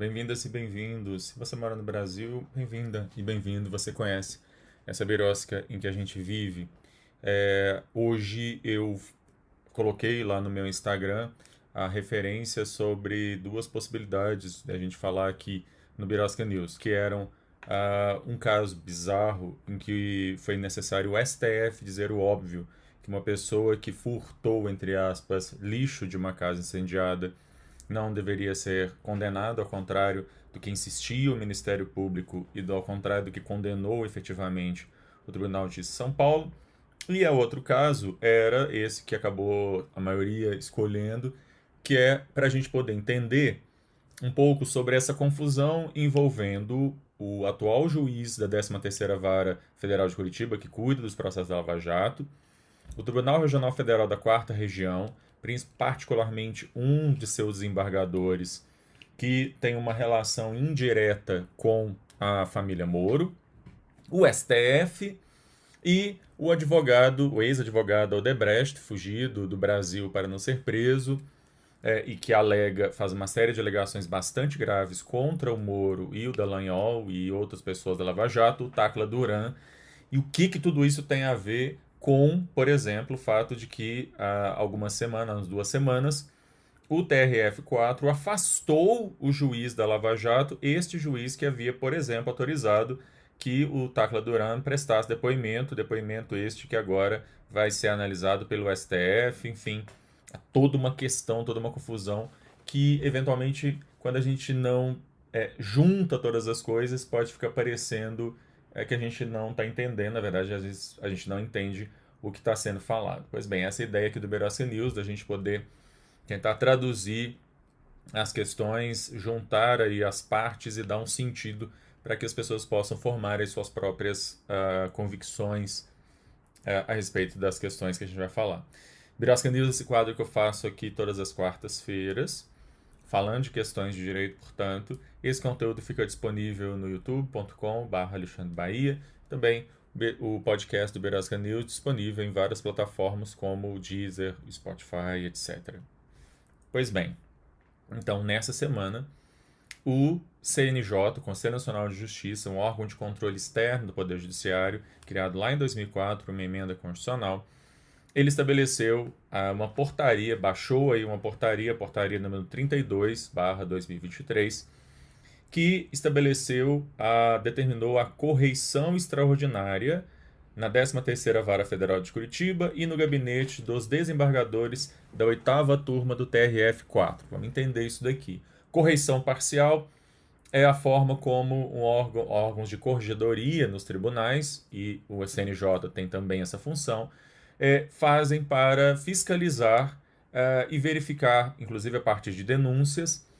Bem-vindas e bem-vindos. Se você mora no Brasil, bem-vinda e bem-vindo. Você conhece essa birosca em que a gente vive. Hoje eu coloquei lá no meu Instagram a referência sobre duas possibilidades da gente falar aqui no Birosca News, que eram um caso bizarro em que foi necessário o STF dizer o óbvio, que uma pessoa que furtou, entre aspas, lixo de uma casa incendiada não deveria ser condenado, ao contrário do que insistia o Ministério Público e ao contrário do que condenou efetivamente o Tribunal de Justiça de São Paulo. E o outro caso era esse que acabou a maioria escolhendo, que é para a gente poder entender um pouco sobre essa confusão envolvendo o atual juiz da 13ª Vara Federal de Curitiba, que cuida dos processos da Lava Jato, o Tribunal Regional Federal da 4ª Região, particularmente um de seus desembargadores, que tem uma relação indireta com a família Moro, o STF e o advogado, o ex-advogado Odebrecht, fugido do Brasil para não ser preso, e que faz uma série de alegações bastante graves contra o Moro e o Dallagnol e outras pessoas da Lava Jato, o Tacla Duran. E o que tudo isso tem a ver com, por exemplo, o fato de que há algumas semanas, 2 semanas, o TRF4 afastou o juiz da Lava Jato, este juiz que havia, por exemplo, autorizado que o Tacla Duran prestasse depoimento este que agora vai ser analisado pelo STF, enfim, toda uma questão, toda uma confusão que, eventualmente, quando a gente não junta todas as coisas, pode ficar parecendo que a gente não está entendendo, na verdade, às vezes a gente não entende o que está sendo falado. Pois bem, essa é a ideia aqui do Birosca News, da gente poder tentar traduzir as questões, juntar aí as partes e dar um sentido para que as pessoas possam formar as suas próprias convicções a respeito das questões que a gente vai falar. Birosca News é esse quadro que eu faço aqui todas as quartas-feiras, falando de questões de direito, portanto. Esse conteúdo fica disponível no youtube.com/Alexandre Bahia. Também o podcast do Birosca News disponível em várias plataformas como o Deezer, Spotify, etc. Pois bem, então nessa semana o CNJ, o Conselho Nacional de Justiça, um órgão de controle externo do Poder Judiciário, criado lá em 2004 por uma emenda constitucional, ele estabeleceu uma portaria, baixou aí uma portaria número 32/2023, que determinou a correição extraordinária na 13ª Vara Federal de Curitiba e no gabinete dos desembargadores da 8ª turma do TRF4. Vamos entender isso daqui. Correição parcial é a forma como órgãos de corregedoria nos tribunais, e o SNJ tem também essa função, fazem para fiscalizar e verificar, inclusive a partir de denúncias,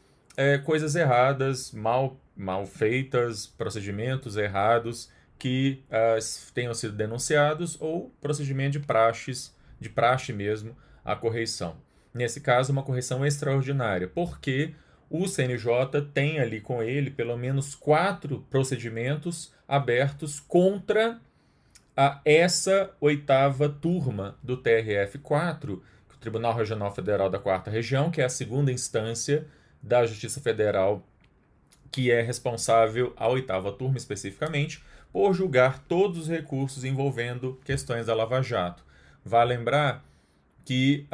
coisas erradas, mal feitas, procedimentos errados que tenham sido denunciados ou procedimento de praxe mesmo, a correição. Nesse caso, uma correção extraordinária, porque o CNJ tem ali com ele pelo menos 4 procedimentos abertos contra essa 8ª turma do TRF4, o Tribunal Regional Federal da 4ª Região, que é a segunda instância da Justiça Federal, que é responsável, a 8ª turma especificamente, por julgar todos os recursos envolvendo questões da Lava Jato. Vale lembrar que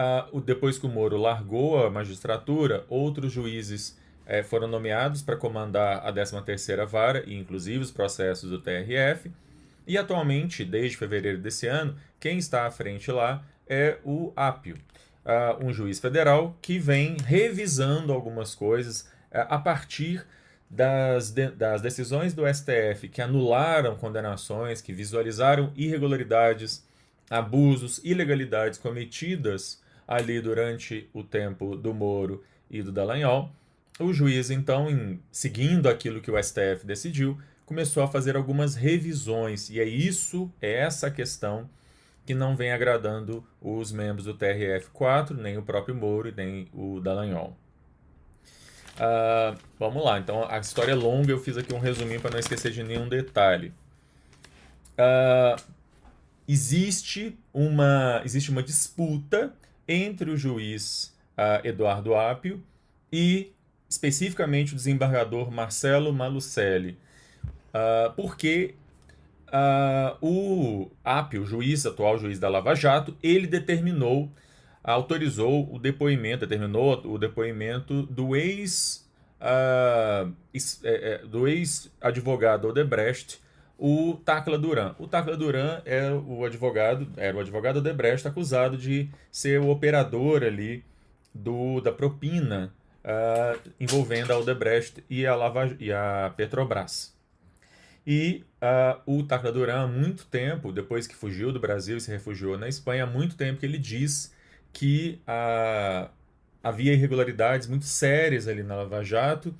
depois que o Moro largou a magistratura, outros juízes foram nomeados para comandar a 13ª Vara, e inclusive os processos do TRF, e atualmente, desde fevereiro desse ano, quem está à frente lá é o Apio, um juiz federal que vem revisando algumas coisas a partir das decisões do STF que anularam condenações, que visualizaram irregularidades, abusos, ilegalidades cometidas ali durante o tempo do Moro e do Dallagnol. O juiz, então, seguindo aquilo que o STF decidiu, começou a fazer algumas revisões, e é essa questão que não vem agradando os membros do TRF4, nem o próprio Moro e nem o Dallagnol. Vamos lá, então a história é longa, eu fiz aqui um resuminho para não esquecer de nenhum detalhe. Existe uma disputa entre o juiz Eduardo Apio e especificamente o desembargador Marcelo Malucelli, porque o Appio, atual juiz da Lava Jato, ele autorizou o depoimento, determinou o depoimento do ex-advogado Odebrecht, o Tacla Duran. O Tacla Duran era o advogado Odebrecht acusado de ser o operador ali da propina envolvendo a Odebrecht e a Petrobras. E o Tacla Duran, há muito tempo, depois que fugiu do Brasil e se refugiou na Espanha, há muito tempo que ele diz que havia irregularidades muito sérias ali na Lava Jato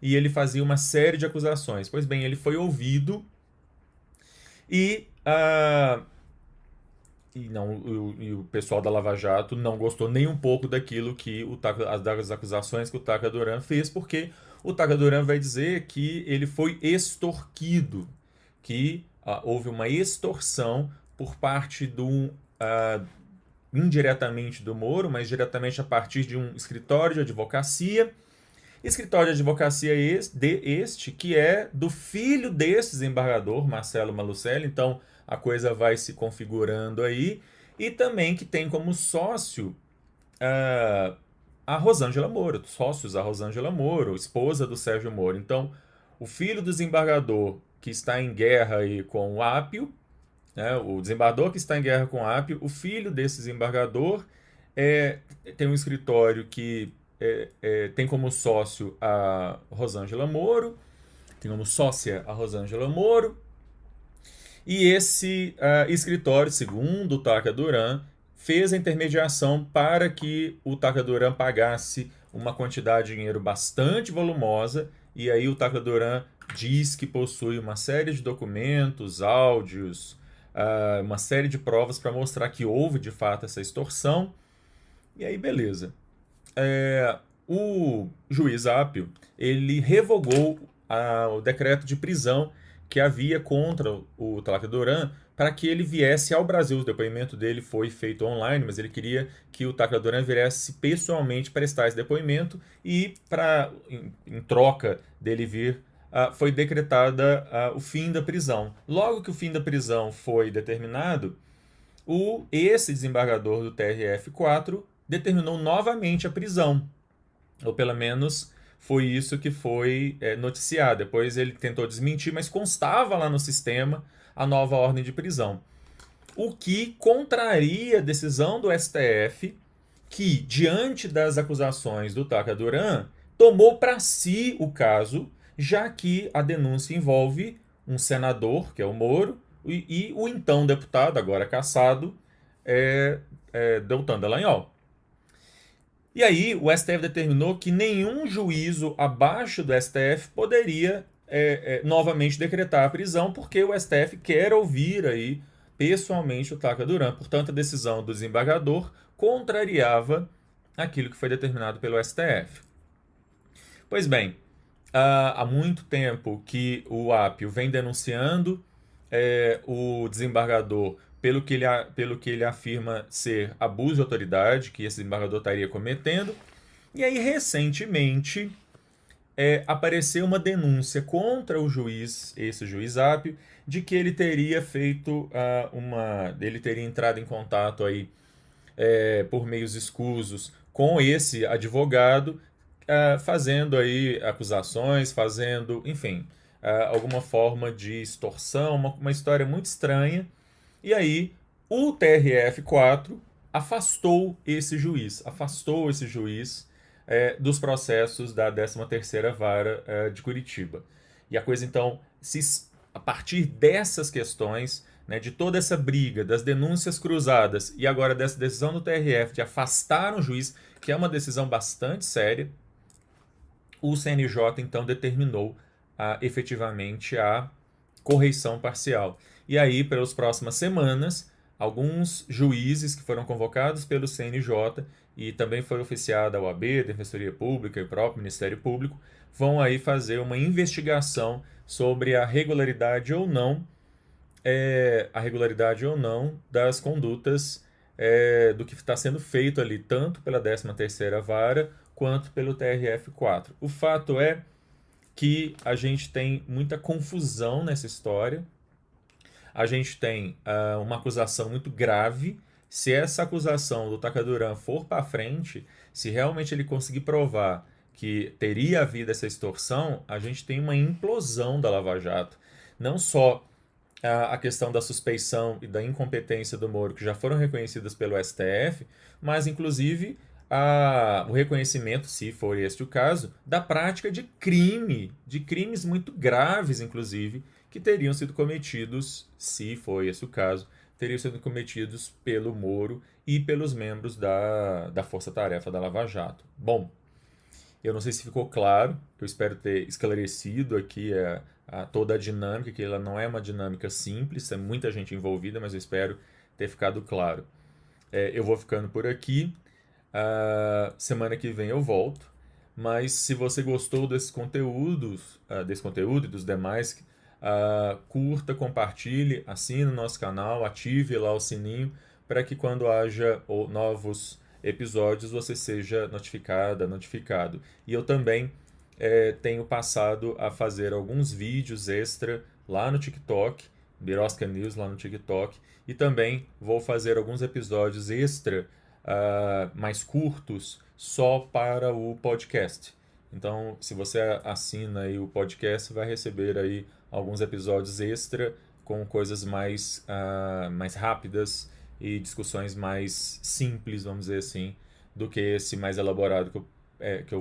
e ele fazia uma série de acusações. Pois bem, ele foi ouvido e, o pessoal da Lava Jato não gostou nem um pouco daquilo que das acusações que o Tacla Duran fez, porque o Tacla Duran vai dizer que ele foi extorquido, que houve uma extorsão por parte indiretamente do Moro, mas diretamente a partir de um escritório de advocacia. Escritório de advocacia este que é do filho desse desembargador, Marcelo Malucelli, então a coisa vai se configurando aí, e também que tem como sócio a Rosângela Moro, sócios a Rosângela Moro, esposa do Sérgio Moro. Então, o filho do desembargador que está em guerra aí com o Appio, né, o desembargador que está em guerra com o Appio, o filho desse desembargador tem um escritório que tem como sócio a Rosângela Moro, tem como sócia a Rosângela Moro, e esse escritório, segundo o Tacla Duran, fez a intermediação para que o Tacla Duran pagasse uma quantidade de dinheiro bastante volumosa, e aí o Tacla Duran diz que possui uma série de documentos, áudios, uma série de provas para mostrar que houve de fato essa extorsão. E aí, beleza. O juiz Appio, ele revogou o decreto de prisão que havia contra o Tacla Duran para que ele viesse ao Brasil. O depoimento dele foi feito online, mas ele queria que o Tacla Duran viesse pessoalmente prestar esse depoimento e, em troca dele vir, foi decretada o fim da prisão. Logo que o fim da prisão foi determinado, esse desembargador do TRF4 determinou novamente a prisão, ou pelo menos foi isso que foi noticiado. Depois ele tentou desmentir, mas constava lá no sistema a nova ordem de prisão. O que contraria a decisão do STF, que, diante das acusações do Tacla Duran, tomou para si o caso, já que a denúncia envolve um senador, que é o Moro, e o então deputado, agora cassado, Deltan Dallagnol. E aí o STF determinou que nenhum juízo abaixo do STF poderia novamente decretar a prisão, porque o STF quer ouvir aí pessoalmente o Tacla Duran. Portanto, a decisão do desembargador contrariava aquilo que foi determinado pelo STF. Pois bem, há muito tempo que o Appio vem denunciando o desembargador pelo que ele afirma ser abuso de autoridade que esse desembargador estaria cometendo. E aí, recentemente, apareceu uma denúncia contra esse juiz Appio, de que ele teria feito ele teria entrado em contato aí, por meios escusos com esse advogado, fazendo aí acusações, enfim, alguma forma de extorsão, uma história muito estranha. E aí o TRF4 afastou esse juiz dos processos da 13ª Vara de Curitiba. E a coisa então, a partir dessas questões, né, de toda essa briga, das denúncias cruzadas e agora dessa decisão do TRF de afastar um juiz, que é uma decisão bastante séria, o CNJ então determinou efetivamente a correição parcial. E aí, pelas próximas semanas, alguns juízes que foram convocados pelo CNJ e também foi oficiada a OAB, a Defensoria Pública e o próprio Ministério Público, vão aí fazer uma investigação sobre a regularidade ou não das condutas do que está sendo feito ali, tanto pela 13ª Vara quanto pelo TRF4. O fato é que a gente tem muita confusão nessa história. A gente tem uma acusação muito grave. Se essa acusação do Tacaduran for para frente, se realmente ele conseguir provar que teria havido essa extorsão, a gente tem uma implosão da Lava Jato. Não só a questão da suspeição e da incompetência do Moro, que já foram reconhecidas pelo STF, mas inclusive o reconhecimento, se for este o caso, da prática de crimes muito graves, inclusive, que teriam sido cometidos, se for esse o caso, teriam sido cometidos pelo Moro e pelos membros da Força Tarefa da Lava Jato. Bom, eu não sei se ficou claro, eu espero ter esclarecido aqui toda a dinâmica, que ela não é uma dinâmica simples, é muita gente envolvida, mas eu espero ter ficado claro. Eu vou ficando por aqui, semana que vem eu volto, mas se você gostou desses conteúdos, desse conteúdo e dos demais, curta, compartilhe, assine o nosso canal, ative lá o sininho, para que quando haja novos episódios você seja notificado. E eu também tenho passado a fazer alguns vídeos extra lá no TikTok, Birosca News lá no TikTok, e também vou fazer alguns episódios extra mais curtos só para o podcast. Então, se você assina aí o podcast, vai receber aí alguns episódios extra com coisas mais rápidas e discussões mais simples, vamos dizer assim, do que esse mais elaborado que eu